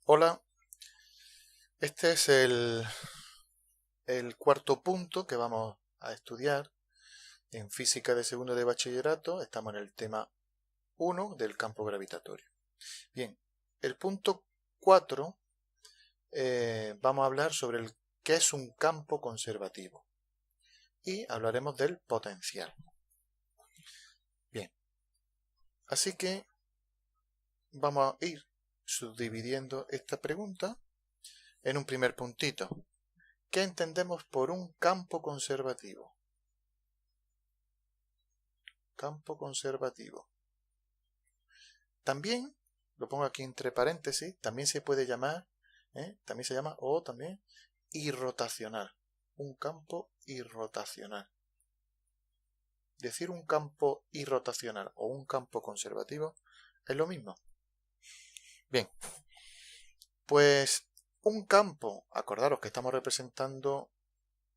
Hola, este es el cuarto punto que vamos a estudiar en física de segundo de bachillerato. Estamos en el tema 1 del campo gravitatorio. Bien, el punto 4 vamos a hablar sobre qué es un campo conservativo y hablaremos del potencial. Bien, así que vamos a ir subdividiendo esta pregunta en un primer puntito. ¿Qué entendemos por un campo conservativo? Campo conservativo. También, lo pongo aquí entre paréntesis, también se puede llamar, también se llama, o también, irrotacional. Un campo irrotacional. Decir un campo irrotacional o un campo conservativo es lo mismo. Bien, pues un campo, acordaros que estamos representando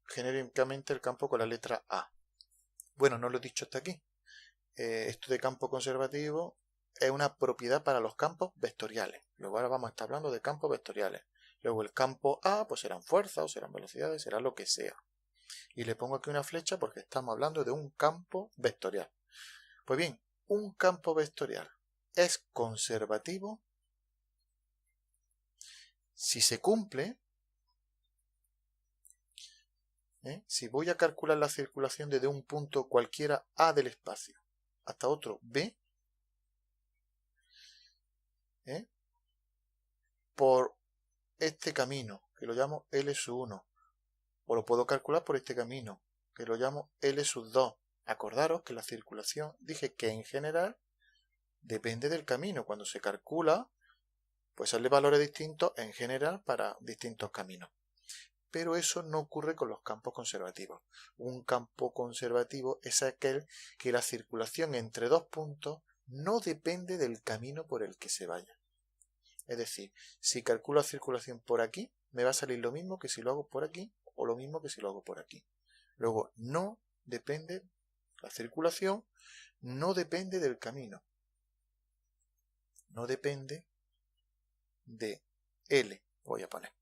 genéricamente el campo con la letra A. Bueno, no lo he dicho hasta aquí. Esto de campo conservativo es una propiedad para los campos vectoriales. Luego ahora vamos a estar hablando de campos vectoriales. Luego el campo A, pues serán fuerzas o serán velocidades, será lo que sea. Y le pongo aquí una flecha porque estamos hablando de un campo vectorial. Pues bien, un campo vectorial es conservativo si se cumple, si voy a calcular la circulación desde un punto cualquiera A del espacio hasta otro B, por este camino, que lo llamo L1, o lo puedo calcular por este camino, que lo llamo L2. Acordaros que la circulación, dije que en general depende del camino. Cuando se calcula, pues sale valores distintos en general para distintos caminos. Pero eso no ocurre con los campos conservativos. Un campo conservativo es aquel que la circulación entre dos puntos no depende del camino por el que se vaya. Es decir, si calculo la circulación por aquí, me va a salir lo mismo que si lo hago por aquí o lo mismo que si lo hago por aquí. Luego, no depende, la circulación no depende del camino. No depende de L, voy a poner.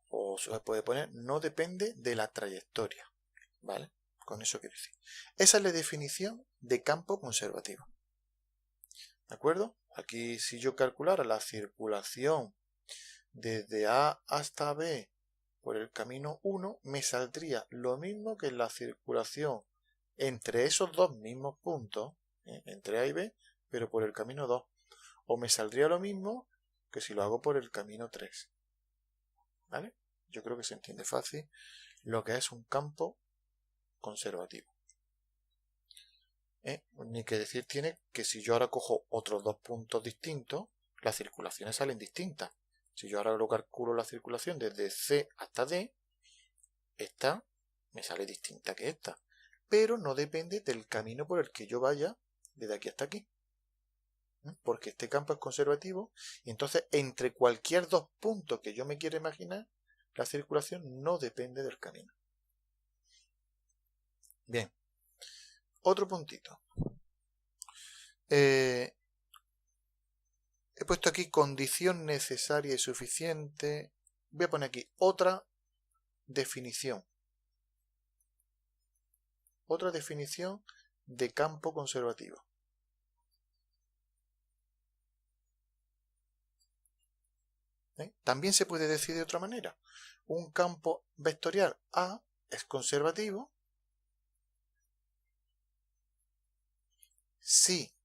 O se puede poner, no depende de la trayectoria. ¿Vale? Con eso quiero decir. Esa es la definición de campo conservativo. ¿De acuerdo? Aquí si yo calculara la circulación desde A hasta B por el camino 1, me saldría lo mismo que la circulación entre esos dos mismos puntos, entre A y B, pero por el camino 2. O me saldría lo mismo que si lo hago por el camino 3. ¿Vale? Yo creo que se entiende fácil lo que es un campo conservativo. Ni que decir tiene que si yo ahora cojo otros dos puntos distintos, las circulaciones salen distintas. Si yo ahora lo calculo la circulación desde C hasta D, esta me sale distinta que esta. Pero no depende del camino por el que yo vaya desde aquí hasta aquí. Porque este campo es conservativo y entonces entre cualquier dos puntos que yo me quiera imaginar, la circulación no depende del camino. Bien. Otro puntito. He puesto aquí condición necesaria y suficiente. Voy a poner aquí otra definición. Otra definición de campo conservativo. También se puede decir de otra manera. Un campo vectorial A es conservativo si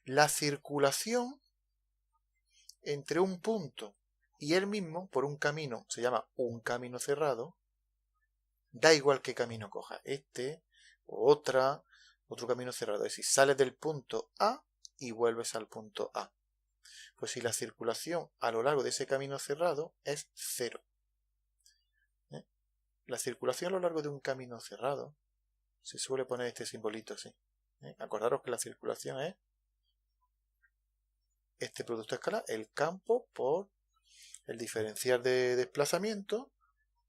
la circulación entre un punto y él mismo por un camino, se llama un camino cerrado, da igual qué camino coja, este o otro camino cerrado, es decir, sales del punto A y vuelves al punto A. Pues si la circulación a lo largo de ese camino cerrado es cero. La circulación a lo largo de un camino cerrado se suele poner este simbolito así. Acordaros que la circulación es este producto escalar, el campo por el diferencial de desplazamiento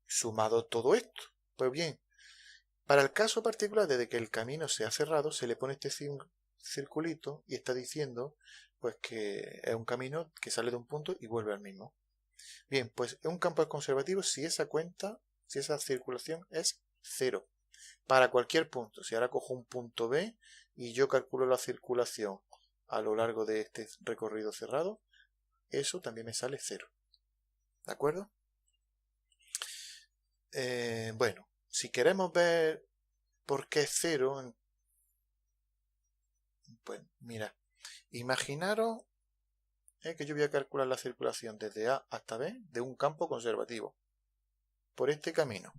sumado todo esto. Pues bien, para el caso particular de que el camino sea cerrado, se le pone este circulito y está diciendo pues que es un camino que sale de un punto y vuelve al mismo. Bien, pues un campo es conservativo si esa circulación es 0. Para cualquier punto. Si ahora cojo un punto B y yo calculo la circulación a lo largo de este recorrido cerrado, eso también me sale 0. ¿De acuerdo? Bueno, si queremos ver por qué es 0, pues mira, imaginaros que yo voy a calcular la circulación desde A hasta B de un campo conservativo por este camino.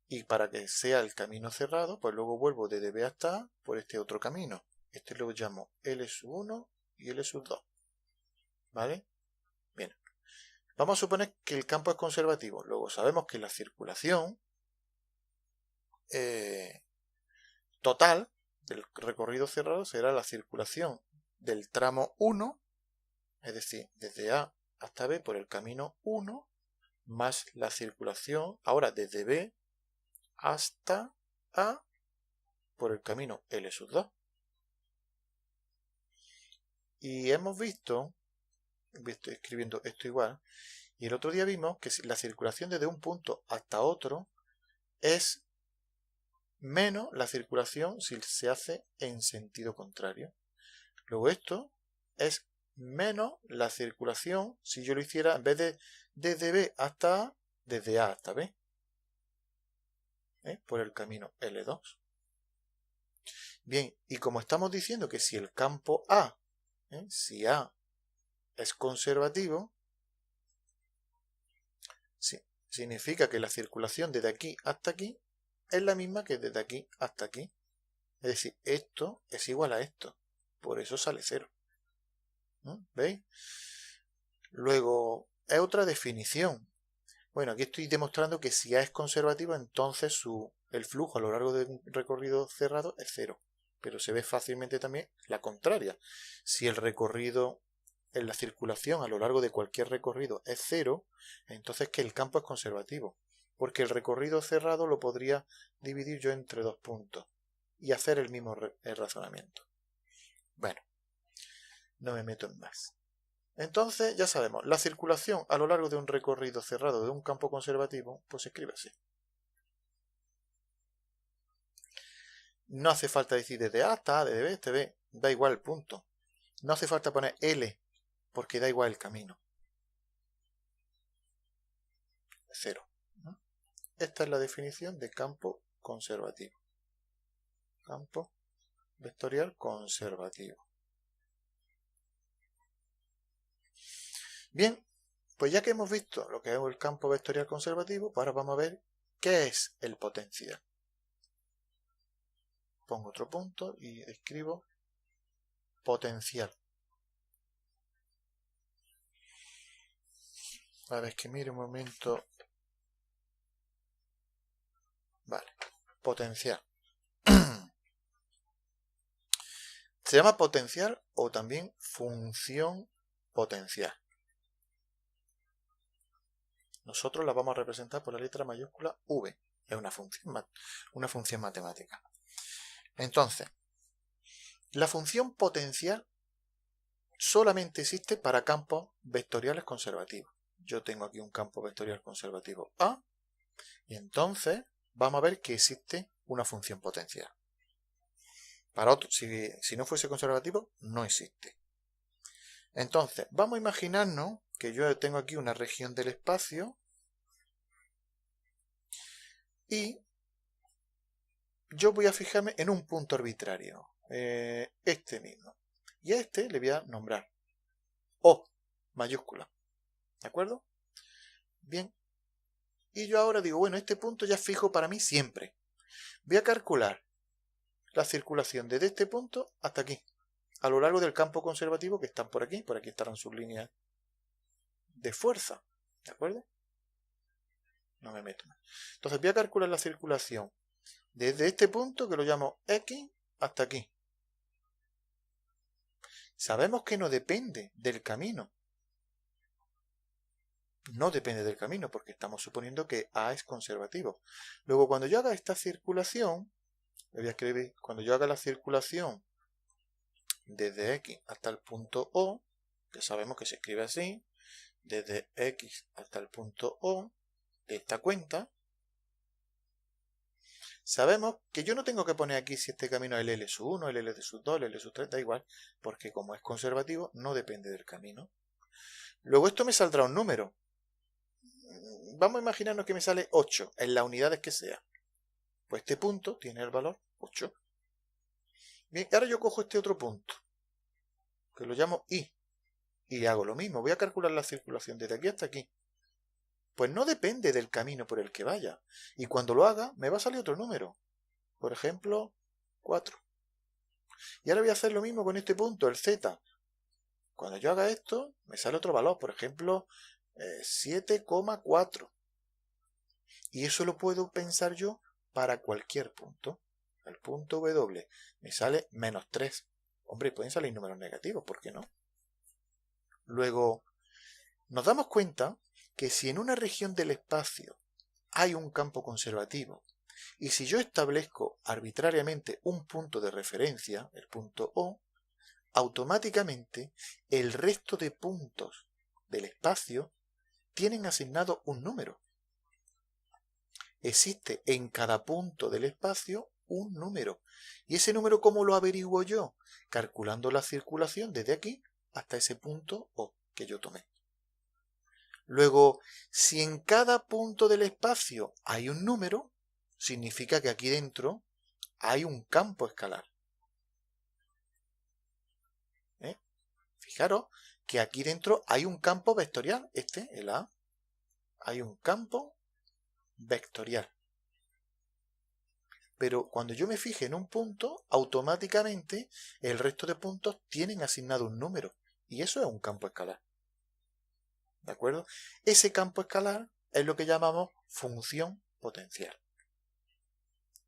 Y para que sea el camino cerrado, pues luego vuelvo desde B hasta A por este otro camino. Este lo llamo L1 y L2. ¿Vale? Bien. Vamos a suponer que el campo es conservativo. Luego sabemos que la circulación total del recorrido cerrado será la circulación del tramo 1, es decir, desde A hasta B por el camino 1, más la circulación ahora desde B hasta A por el camino L2. Y hemos visto, estoy escribiendo esto igual, y el otro día vimos que la circulación desde un punto hasta otro es menos la circulación si se hace en sentido contrario. Luego esto es menos la circulación si yo lo hiciera en vez de desde B hasta A, desde A hasta B, por el camino L2. Bien, y como estamos diciendo que si el campo A, si A es conservativo, significa que la circulación desde aquí hasta aquí es la misma que desde aquí hasta aquí. Es decir, esto es igual a esto. Por eso sale 0. ¿Veis? Luego, es otra definición. Bueno, aquí estoy demostrando que si A es conservativo, entonces el flujo a lo largo de un recorrido cerrado es 0. Pero se ve fácilmente también la contraria. Si el recorrido en la circulación a lo largo de cualquier recorrido es 0, entonces que el campo es conservativo. Porque el recorrido cerrado lo podría dividir yo entre dos puntos y hacer el mismo razonamiento. Bueno, no me meto en más. Entonces, ya sabemos, la circulación a lo largo de un recorrido cerrado de un campo conservativo, pues se escribe así. No hace falta decir desde A hasta A, desde B hasta B, da igual el punto. No hace falta poner L, porque da igual el camino. 0. Esta es la definición de campo conservativo. Campo vectorial conservativo. Bien, pues ya que hemos visto lo que es el campo vectorial conservativo, pues ahora vamos a ver qué es el potencial. Pongo otro punto y escribo potencial. A ver, que mire un momento. Vale, potencial. Se llama potencial o también función potencial. Nosotros la vamos a representar por la letra mayúscula V. Es una función matemática. Entonces, la función potencial solamente existe para campos vectoriales conservativos. Yo tengo aquí un campo vectorial conservativo A y entonces vamos a ver que existe una función potencial. Para otro, si no fuese conservativo, no existe. Entonces, vamos a imaginarnos que yo tengo aquí una región del espacio y yo voy a fijarme en un punto arbitrario, este mismo. Y a este le voy a nombrar O, mayúscula. ¿De acuerdo? Bien. Y yo ahora digo, bueno, este punto ya es fijo para mí siempre. Voy a calcular la circulación desde este punto hasta aquí, a lo largo del campo conservativo que están por aquí estarán sus líneas de fuerza. ¿De acuerdo? No me meto más. Entonces voy a calcular la circulación desde este punto, que lo llamo X, hasta aquí. Sabemos que no depende del camino. No depende del camino, porque estamos suponiendo que A es conservativo. Luego, cuando yo haga esta circulación, Le voy a escribir, cuando yo haga la circulación desde X hasta el punto O, que sabemos que se escribe así, desde X hasta el punto O de esta cuenta, sabemos que yo no tengo que poner aquí si este camino es el L sub 1, el L sub 2, el L sub 3, da igual, porque como es conservativo, no depende del camino. Luego esto me saldrá un número. Vamos a imaginarnos que me sale 8 en las unidades que sea. Pues este punto tiene el valor 8. Bien, ahora yo cojo este otro punto, que lo llamo I, y hago lo mismo. Voy a calcular la circulación desde aquí hasta aquí. Pues no depende del camino por el que vaya. Y cuando lo haga, me va a salir otro número. Por ejemplo, 4. Y ahora voy a hacer lo mismo con este punto, el Z. Cuando yo haga esto, me sale otro valor. Por ejemplo, 7,4. Y eso lo puedo pensar yo para cualquier punto. El punto W me sale menos 3. Hombre, pueden salir números negativos, ¿por qué no? Luego, nos damos cuenta que si en una región del espacio hay un campo conservativo y si yo establezco arbitrariamente un punto de referencia, el punto O, automáticamente el resto de puntos del espacio tienen asignado un número. Existe en cada punto del espacio un número. ¿Y ese número cómo lo averiguo yo? Calculando la circulación desde aquí hasta ese punto O que yo tomé. Luego, si en cada punto del espacio hay un número, significa que aquí dentro hay un campo escalar. Fijaros que aquí dentro hay un campo vectorial, el A. Hay un campo vectorial. Pero cuando yo me fije en un punto, automáticamente el resto de puntos tienen asignado un número. Y eso es un campo escalar. ¿De acuerdo? Ese campo escalar es lo que llamamos función potencial.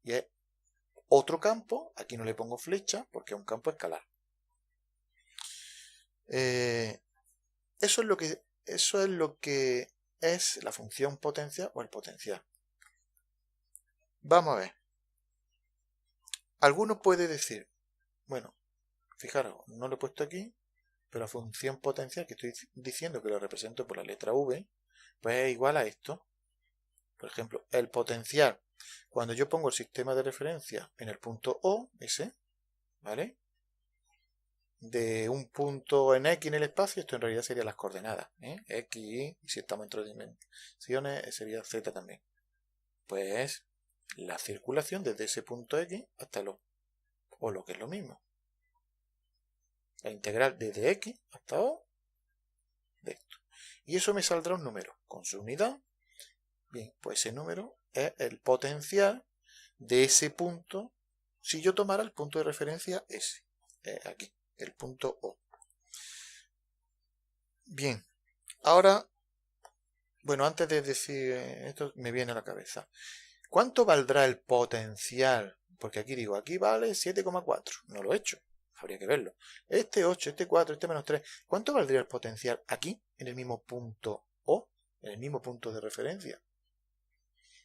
Y es otro campo, aquí no le pongo flecha porque es un campo escalar. Eso es lo que es la función potencial o el potencial. Vamos a ver. Alguno puede decir, bueno, fijaros, no lo he puesto aquí, pero la función potencial que estoy diciendo que lo represento por la letra V, pues es igual a esto. Por ejemplo, el potencial, cuando yo pongo el sistema de referencia en el punto O, ese, ¿vale? De un punto en X en el espacio, esto en realidad serían las coordenadas, X, Y, y si estamos en 3 dimensiones, sería Z también. Pues la circulación desde ese punto X hasta el O, o lo que es lo mismo. La integral desde X hasta O de esto. Y eso me saldrá un número con su unidad. Bien, pues ese número es el potencial de ese punto si yo tomara el punto de referencia S. Aquí, el punto O. Bien, ahora, bueno, antes de decir esto me viene a la cabeza. ¿Cuánto valdrá el potencial? Porque aquí digo, aquí vale 7,4. No lo he hecho. Habría que verlo. Este 8, este 4, este menos 3. ¿Cuánto valdría el potencial aquí, en el mismo punto O? En el mismo punto de referencia.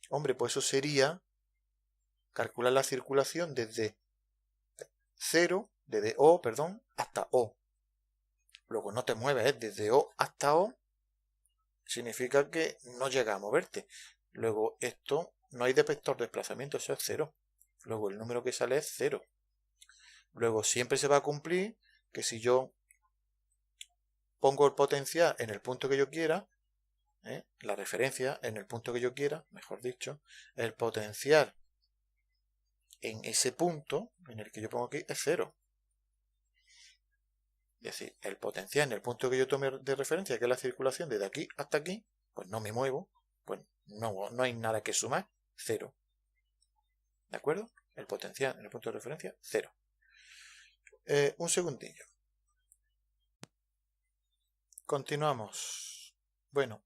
Hombre, pues eso sería calcular la circulación desde 0, desde O, perdón, hasta O. Luego no te mueves, desde O hasta O. Significa que no llega a moverte. Luego esto, no hay vector de desplazamiento, eso es 0. Luego el número que sale es 0. Luego siempre se va a cumplir que si yo pongo el potencial en el punto que yo quiera, la referencia en el punto que yo quiera, mejor dicho, el potencial en ese punto en el que yo pongo aquí es 0. Es decir, el potencial en el punto que yo tome de referencia, que es la circulación desde aquí hasta aquí, pues no me muevo, pues no hay nada que sumar, 0. ¿De acuerdo? El potencial en el punto de referencia, 0. Un segundillo. Continuamos. Bueno,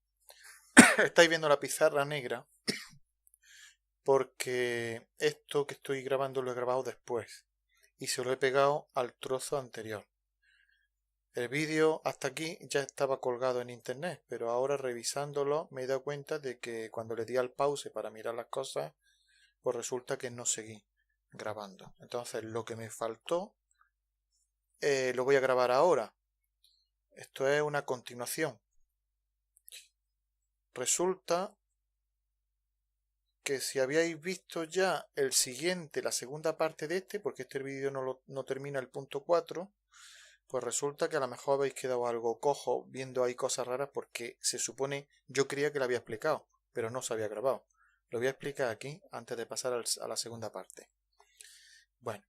estáis viendo la pizarra negra porque esto que estoy grabando lo he grabado después y se lo he pegado al trozo anterior. El vídeo hasta aquí ya estaba colgado en internet, pero ahora revisándolo me he dado cuenta de que cuando le di al pause para mirar las cosas, pues resulta que no seguí. grabando. Entonces lo que me faltó lo voy a grabar ahora. Esto es una continuación. Resulta que si habíais visto ya el siguiente, la segunda parte de este, porque este vídeo no termina el punto 4, pues resulta que a lo mejor habéis quedado algo cojo viendo ahí cosas raras porque se supone, yo creía que lo había explicado, pero no se había grabado. Lo voy a explicar aquí antes de pasar a la segunda parte. Bueno,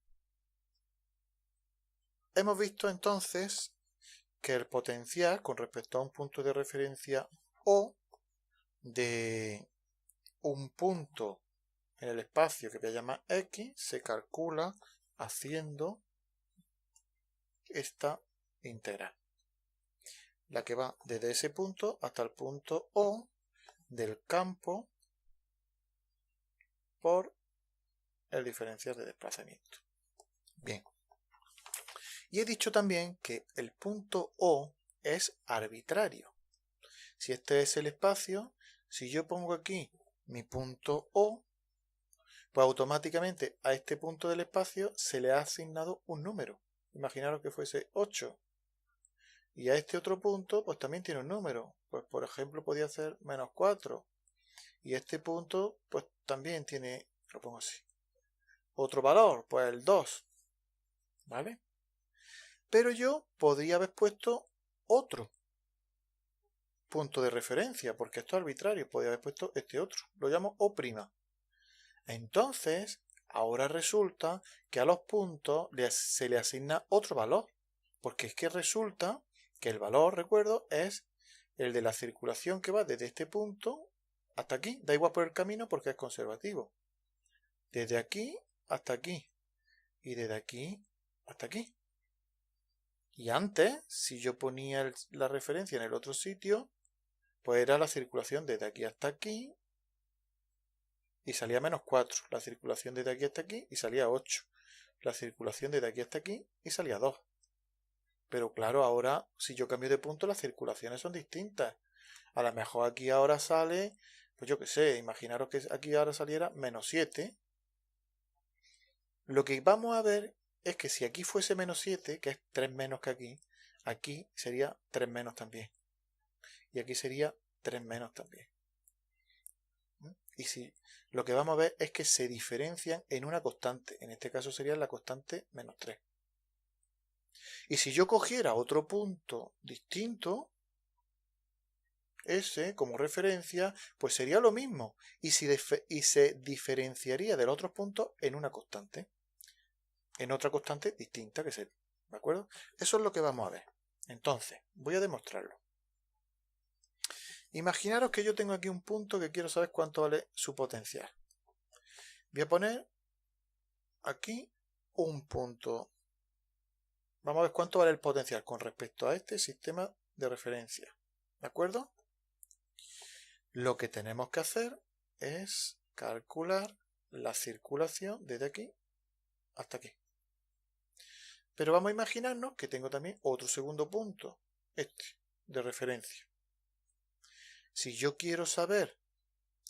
hemos visto entonces que el potencial con respecto a un punto de referencia O de un punto en el espacio que voy a llamar X se calcula haciendo esta integral, la que va desde ese punto hasta el punto O del campo por el diferencial de desplazamiento. Bien. Y he dicho también que el punto O es arbitrario. Si este es el espacio, si yo pongo aquí mi punto O, pues automáticamente a este punto del espacio se le ha asignado un número. Imaginaros que fuese 8. Y a este otro punto, pues también tiene un número. Pues por ejemplo podría ser -4. Y este punto, pues también tiene, lo pongo así, otro valor, pues el 2. ¿Vale? Pero yo podría haber puesto otro punto de referencia, porque esto es arbitrario. Podría haber puesto este otro. Lo llamo O'. Entonces, ahora resulta que a los puntos se le asigna otro valor. Porque es que resulta que el valor, recuerdo, es el de la circulación que va desde este punto hasta aquí. Da igual por el camino porque es conservativo. Desde aquí hasta aquí. Y desde aquí hasta aquí. Y antes, si yo ponía la referencia en el otro sitio, pues era la circulación desde aquí hasta aquí y salía -4. La circulación desde aquí hasta aquí y salía 8. La circulación desde aquí hasta aquí y salía 2. Pero claro, ahora si yo cambio de punto las circulaciones son distintas. A lo mejor aquí ahora sale, pues yo qué sé, imaginaros que aquí ahora saliera -7. Lo que vamos a ver es que si aquí fuese -7, que es 3 menos que aquí sería 3 menos también. Y aquí sería 3 menos también. Y si lo que vamos a ver es que se diferencian en una constante. En este caso sería la constante -3. Y si yo cogiera otro punto distinto, ese como referencia, pues sería lo mismo. Y se diferenciaría de los otros puntos en una constante. En otra constante distinta que ser. ¿De acuerdo? Eso es lo que vamos a ver. Entonces, voy a demostrarlo. Imaginaros que yo tengo aquí un punto que quiero saber cuánto vale su potencial. Voy a poner aquí un punto. Vamos a ver cuánto vale el potencial con respecto a este sistema de referencia. ¿De acuerdo? Lo que tenemos que hacer es calcular la circulación desde aquí hasta aquí. Pero vamos a imaginarnos que tengo también otro segundo punto, este, de referencia. Si yo quiero saber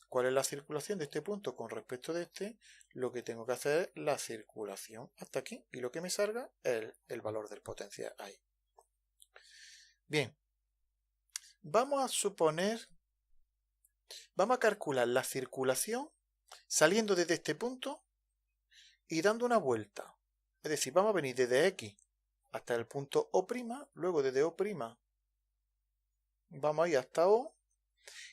cuál es la circulación de este punto con respecto de este, lo que tengo que hacer es la circulación hasta aquí. Y lo que me salga es el valor del potencial ahí. Bien. Vamos a suponer, vamos a calcular la circulación saliendo desde este punto y dando una vuelta. Es decir, vamos a venir desde X hasta el punto O', luego desde O', vamos a ir hasta O,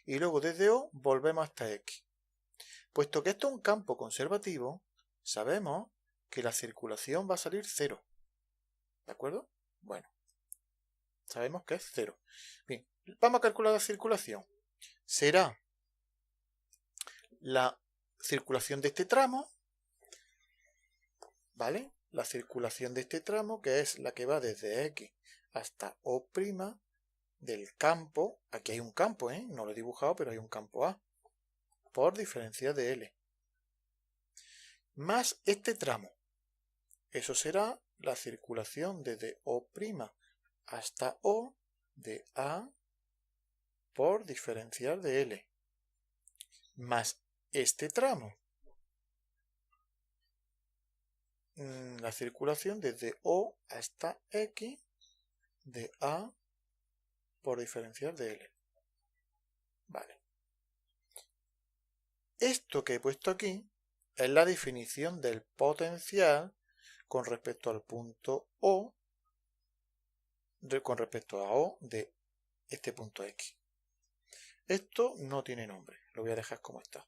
y luego desde O volvemos hasta X. Puesto que esto es un campo conservativo, sabemos que la circulación va a salir 0. ¿De acuerdo? Bueno, sabemos que es 0. Bien, vamos a calcular la circulación. Será la circulación de este tramo, ¿vale? La circulación de este tramo, que es la que va desde X hasta O' del campo. Aquí hay un campo, no lo he dibujado, pero hay un campo A, por diferencia de L. Más este tramo. Eso será la circulación desde O' hasta O de A por diferencial de L. Más este tramo. la circulación desde O hasta X de A por diferencial de L. Vale. Esto que he puesto aquí es la definición del potencial con respecto al punto O, con respecto a O de este punto X. Esto no tiene nombre, lo voy a dejar como está.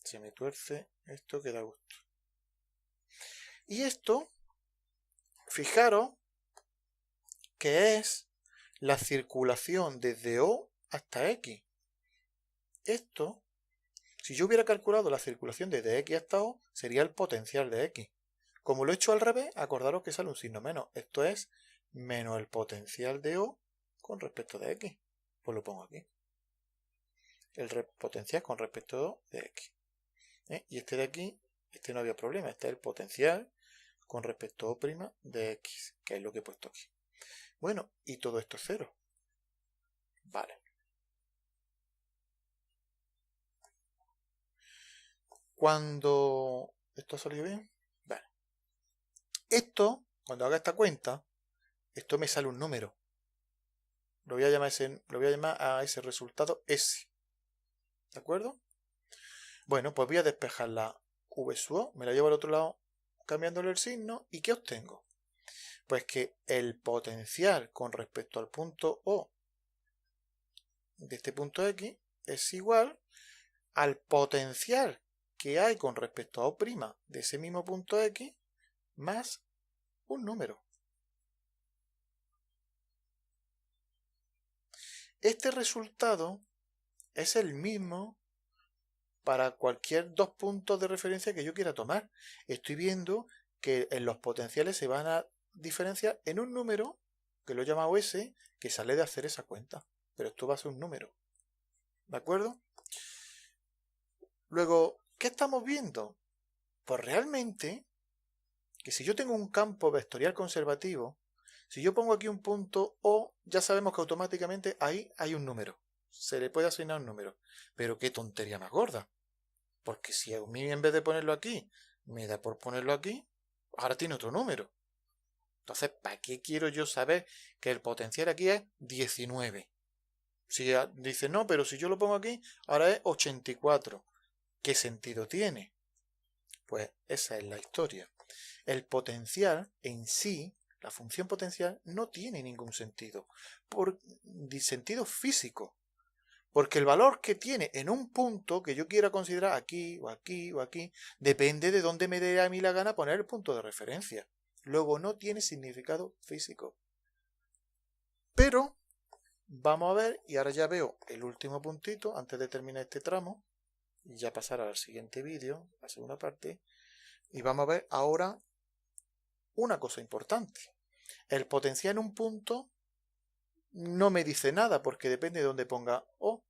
Se me tuerce esto que da gusto. Y esto, fijaros que es la circulación desde O hasta X. Esto, si yo hubiera calculado la circulación desde X hasta O, sería el potencial de X. Como lo he hecho al revés, acordaros que sale un signo menos. Esto es menos el potencial de O con respecto de X. Pues lo pongo aquí. El potencial con respecto de X. Y este de aquí, este no había problema. Este es el potencial con respecto a O' de X, que es lo que he puesto aquí. Bueno, y todo esto es cero. Vale. Cuando... ¿Esto ha salido bien? Vale. Esto, cuando haga esta cuenta, esto me sale un número. Lo voy a llamar a ese resultado S. ¿De acuerdo? Bueno, pues voy a despejar la V sub O, me la llevo al otro lado cambiándole el signo. ¿Y qué obtengo? Pues que el potencial con respecto al punto O de este punto X es igual al potencial que hay con respecto a O' de ese mismo punto X más un número. Este resultado es el mismo para cualquier dos puntos de referencia que yo quiera tomar. Estoy viendo que en los potenciales se van a diferenciar en un número, que lo he llamado S, que sale de hacer esa cuenta. Pero esto va a ser un número. ¿De acuerdo? Luego, ¿qué estamos viendo? Pues realmente, que si yo tengo un campo vectorial conservativo, si yo pongo aquí un punto O, ya sabemos que automáticamente ahí hay un número. Se le puede asignar un número. Pero qué tontería más gorda. Porque si a mí en vez de ponerlo aquí, me da por ponerlo aquí, ahora tiene otro número. Entonces, ¿para qué quiero yo saber que el potencial aquí es 19? Si dice, no, pero si yo lo pongo aquí, ahora es 84. ¿Qué sentido tiene? Pues esa es la historia. El potencial en sí, la función potencial, no tiene ningún sentido. Por sentido físico. Porque el valor que tiene en un punto que yo quiera considerar aquí o aquí o aquí, depende de dónde me dé a mí la gana poner el punto de referencia. Luego no tiene significado físico. Pero vamos a ver, y ahora ya veo el último puntito antes de terminar este tramo, y ya pasar al siguiente vídeo, la segunda parte, y vamos a ver ahora una cosa importante. El potencial en un punto no me dice nada porque depende de dónde ponga O,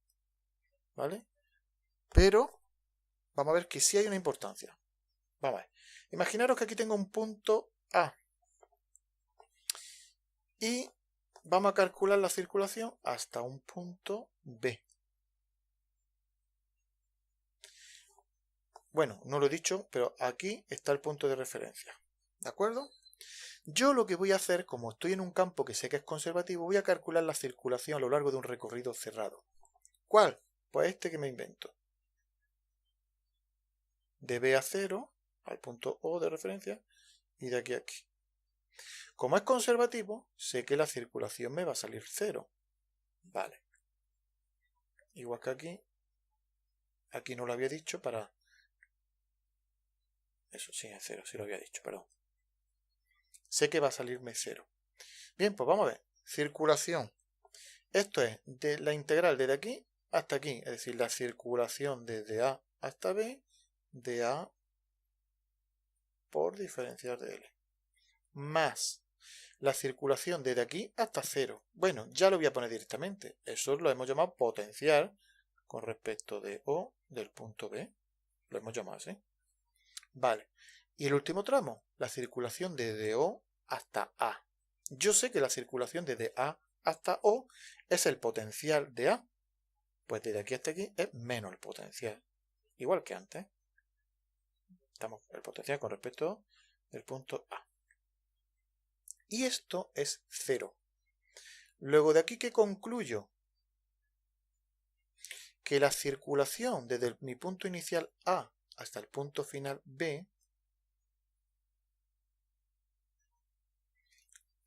¿vale? Pero vamos a ver que sí hay una importancia. Vamos a ver. Imaginaros que aquí tengo un punto A y vamos a calcular la circulación hasta un punto B. Bueno, no lo he dicho, pero aquí está el punto de referencia. ¿De acuerdo? Yo lo que voy a hacer, como estoy en un campo que sé que es conservativo, voy a calcular la circulación a lo largo de un recorrido cerrado. ¿Cuál? Pues este que me invento. De B a 0, al punto O de referencia, y de aquí a aquí. Como es conservativo, sé que la circulación me va a salir 0. Vale. Igual que aquí. Aquí no lo había dicho para... Eso sí, es 0, sí lo había dicho, perdón. Sé que va a salirme 0. Bien, pues vamos a ver. Circulación. Esto es de la integral desde aquí hasta aquí. Es decir, la circulación desde A hasta B de A por diferencial de L. Más la circulación desde aquí hasta 0. Bueno, ya lo voy a poner directamente. Eso lo hemos llamado potencial con respecto de O del punto B. Lo hemos llamado así. Vale. Y el último tramo, la circulación desde O hasta A. Yo sé que la circulación desde A hasta O es el potencial de A. Pues desde aquí hasta aquí es menos el potencial. igual que antes. Estamos el potencial con respecto del punto A. Y esto es 0. Luego de aquí, ¿qué concluyo? Que la circulación desde mi punto inicial A hasta el punto final B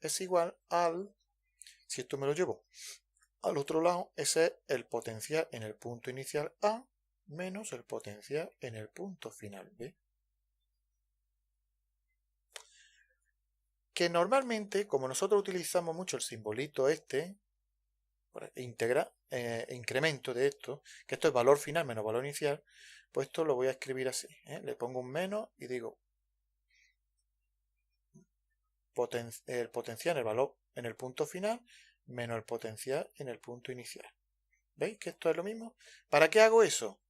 es igual al, si esto me lo llevo al otro lado, ese es el potencial en el punto inicial A menos el potencial en el punto final B. Que normalmente, como nosotros utilizamos mucho el simbolito este, incremento de esto, que esto es valor final menos valor inicial, pues esto lo voy a escribir así, ¿eh? Le pongo un menos y digo el potencial en el valor en el punto final menos el potencial en el punto inicial. ¿Veis que esto es lo mismo? ¿Para qué hago eso?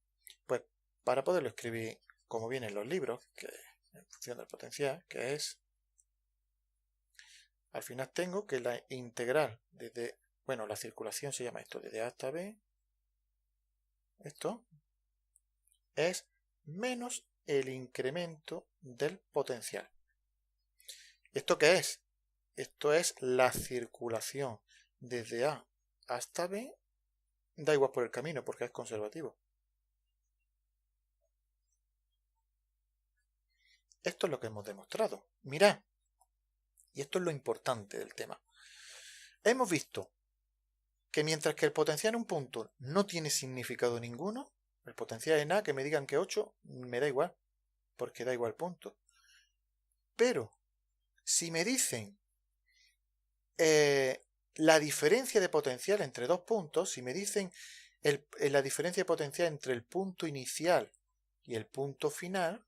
Pues para poderlo escribir como viene en los libros, que en función del potencial, que es, al final tengo que la integral desde, bueno, la circulación se llama esto, desde A hasta B, esto es menos el incremento del potencial. ¿Esto qué es? Esto es la circulación desde A hasta B, da igual por el camino porque es conservativo. Esto es lo que hemos demostrado. Mirad, y esto es lo importante del tema. Hemos visto que mientras que el potencial en un punto no tiene significado ninguno, el potencial en A, que me digan que 8, me da igual, porque da igual punto. Pero, si me dicen la diferencia de potencial entre dos puntos, si me dicen la diferencia de potencial entre el punto inicial y el punto final,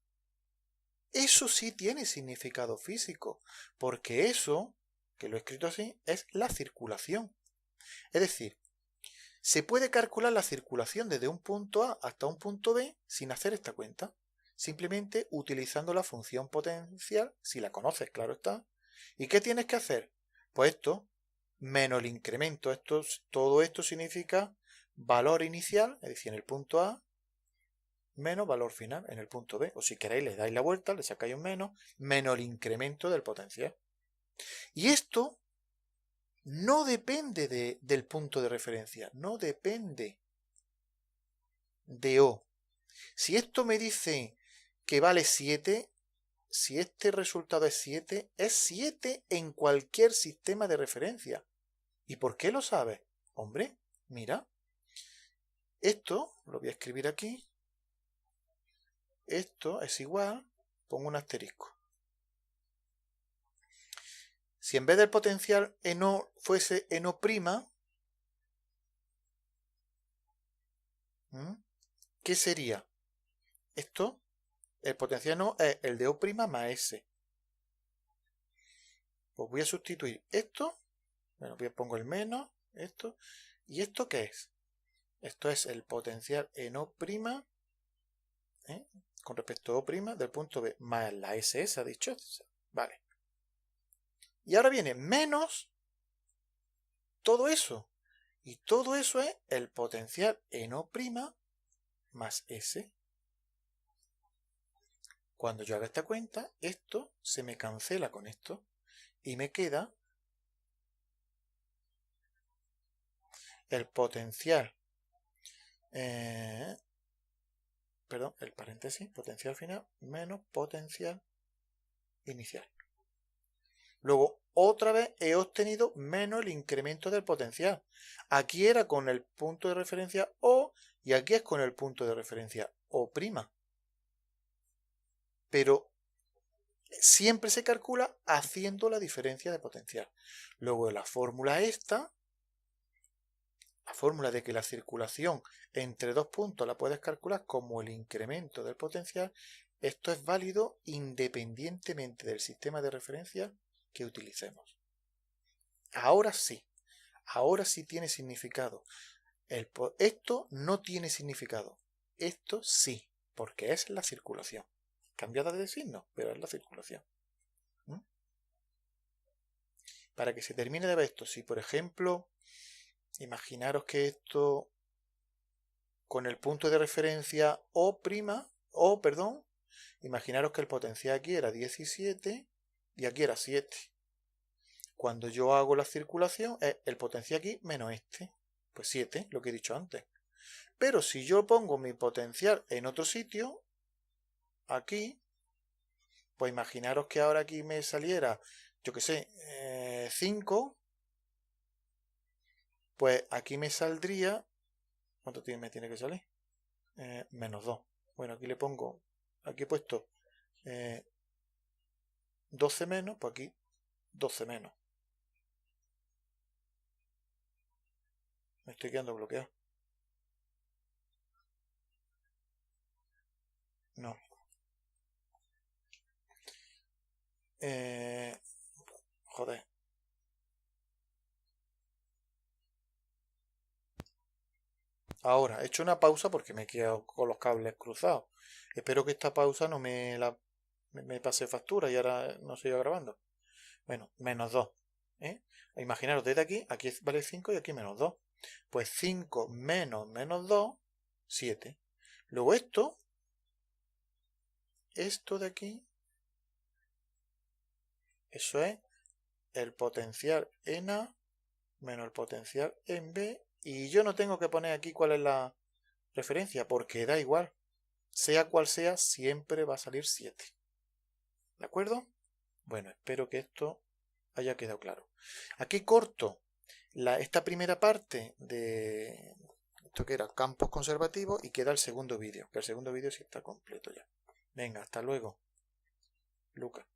eso sí tiene significado físico, porque eso, que lo he escrito así, es la circulación. Es decir, se puede calcular la circulación desde un punto A hasta un punto B sin hacer esta cuenta, simplemente utilizando la función potencial, si la conoces, claro está. ¿Y qué tienes que hacer? Pues esto, menos el incremento, todo esto significa valor inicial, es decir, en el punto A, menos valor final en el punto B. O si queréis, le dais la vuelta, le sacáis un menos el incremento del potencial. Y esto no depende del punto de referencia, no depende de O. Si esto me dice que vale 7, si este resultado es 7 en cualquier sistema de referencia. ¿Y por qué lo sabes? Hombre, mira, esto lo voy a escribir aquí. Esto es igual, pongo un asterisco. Si en vez del potencial en O fuese en O', ¿qué sería? Esto, el potencial en O es el de O' más S. Pues voy a sustituir esto, bueno, pongo el menos, esto, ¿y esto qué es? Esto es el potencial en O', con respecto a O' del punto B, más la SS, ha dicho, vale. Y ahora viene menos todo eso. Y todo eso es el potencial en O' más S. Cuando yo haga esta cuenta, esto se me cancela con esto. Y me queda el potencial, perdón, el paréntesis, potencial final menos potencial inicial. Luego, otra vez he obtenido menos el incremento del potencial. Aquí era con el punto de referencia O y aquí es con el punto de referencia O'. Pero siempre se calcula haciendo la diferencia de potencial. Luego la fórmula esta, la fórmula de que la circulación entre dos puntos la puedes calcular como el incremento del potencial, esto es válido independientemente del sistema de referencia que utilicemos. Ahora sí tiene significado. Esto no tiene significado. Esto sí, porque es la circulación. Cambiada de signo, pero es la circulación. Para que se termine de ver esto, si por ejemplo, imaginaros que esto con el punto de referencia O', perdón, imaginaros que el potencial aquí era 17 y aquí era 7. Cuando yo hago la circulación, el potencial aquí menos este, pues 7, lo que he dicho antes. Pero si yo pongo mi potencial en otro sitio, aquí, pues imaginaros que ahora aquí me saliera, yo que sé, 5, pues aquí me saldría, ¿cuánto me tiene que salir? Menos 2. Bueno, aquí le pongo, aquí he puesto 12 menos, pues aquí 12 menos. Me estoy quedando bloqueado. No. Joder. Ahora, he hecho una pausa porque me he quedado con los cables cruzados. Espero que esta pausa no me pase factura y ahora no siga grabando. Bueno, menos 2. ¿eh? Imaginaros, desde aquí vale 5 y aquí menos 2. Pues 5 menos menos 2, 7. Luego esto de aquí, eso es el potencial en A menos el potencial en B. Y yo no tengo que poner aquí cuál es la referencia, porque da igual. Sea cual sea, siempre va a salir 7. ¿De acuerdo? Bueno, espero que esto haya quedado claro. Aquí corto esta primera parte de esto que era campos conservativos y queda el segundo vídeo, que el segundo vídeo sí está completo ya. Venga, hasta luego, Lucas.